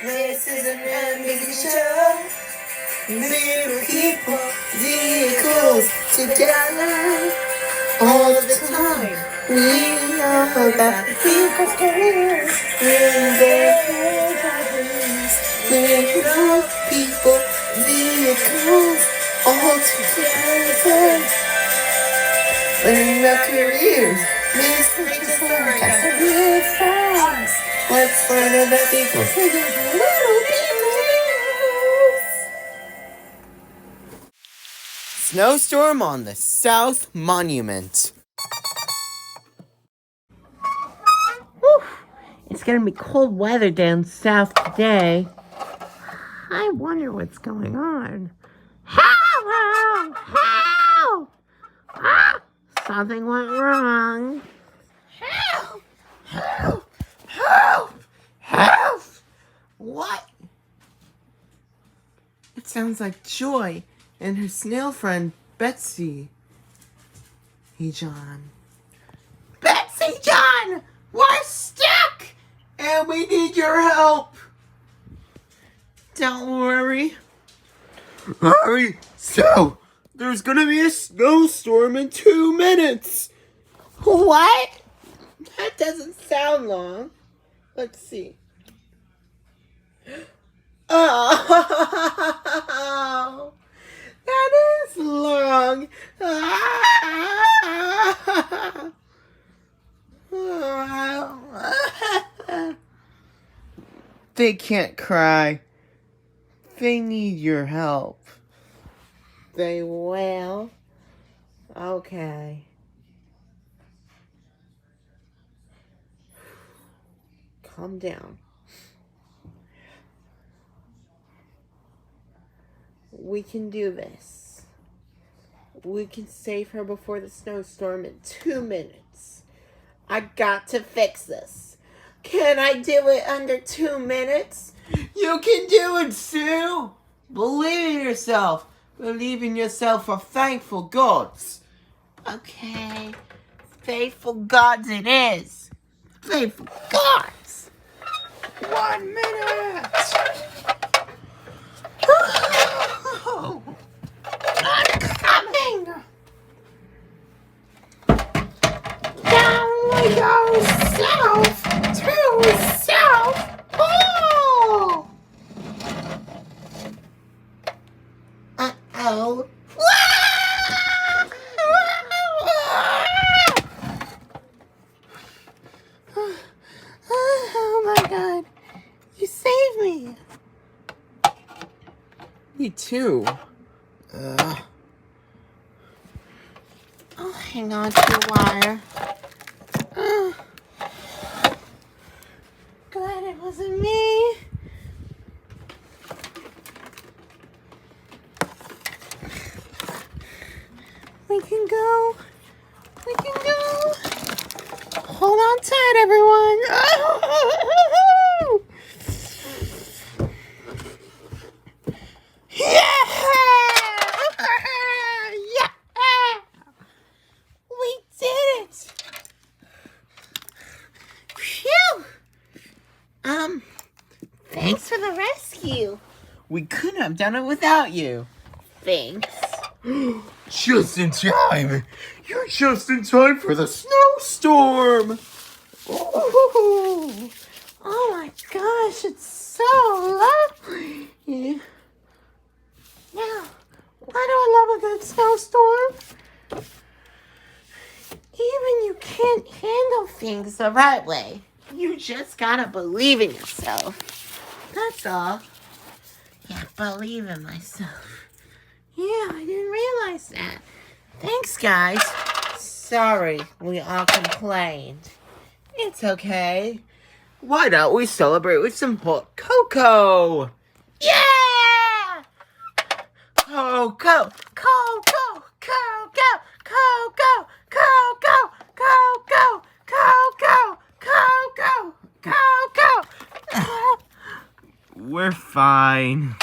This is an amazing show. Little people, vehicles together all the time. We know about vehicles, careers, in their careers. Little people, vehicles all together. Learning about careers, mistakes, and real fast. Let's learn about vehicles. Little people. Snowstorm on the South Monument. Whew. It's gonna be cold weather down south today. I wonder what's going on. Help! Help! Ah! Something went wrong. Help! Help! Help! Help! What? It sounds like Joy and her snail friend, Betsy. Hey, John. Betsy, John! We're stuck! And we need your help. Don't worry. Hurry. So, there's gonna be a snowstorm in 2 minutes. What? That doesn't sound long. Let's see. Oh, that is long. They can't cry. They need your help. They will. Okay. Calm down. We can do this. We can save her before the snowstorm in 2 minutes. I got to fix this. Can I do it under 2 minutes? You can do it, Sue. Believe in yourself. Believe in yourself for thankful gods. Okay. Faithful gods it is. Faithful gods. 1 minute. I'm coming. Down we go south to South Pole. Uh-oh. Oh my God. You saved me. Me too. I'll hang on to the wire. Glad it wasn't me. We can go. We can go. Hold on tight, everyone. Yeah! Yeah! We did it! Phew! Thanks for the rescue. We couldn't have done it without you. Thanks. Just in time. You're just in time for the snowstorm. Ooh. Oh my gosh, it's so lovely. Now, why do I love a good snowstorm? Even you can't handle things the right way. You just gotta believe in yourself. That's all. Yeah, believe in myself. Yeah, I didn't realize that. Thanks, guys. Sorry, we all complained. It's okay. Why don't we celebrate with some hot cocoa? Yeah! Cocoa. Coco, Coco, Coco, Coco, Coco, Coco, Coco, Coco. We're fine.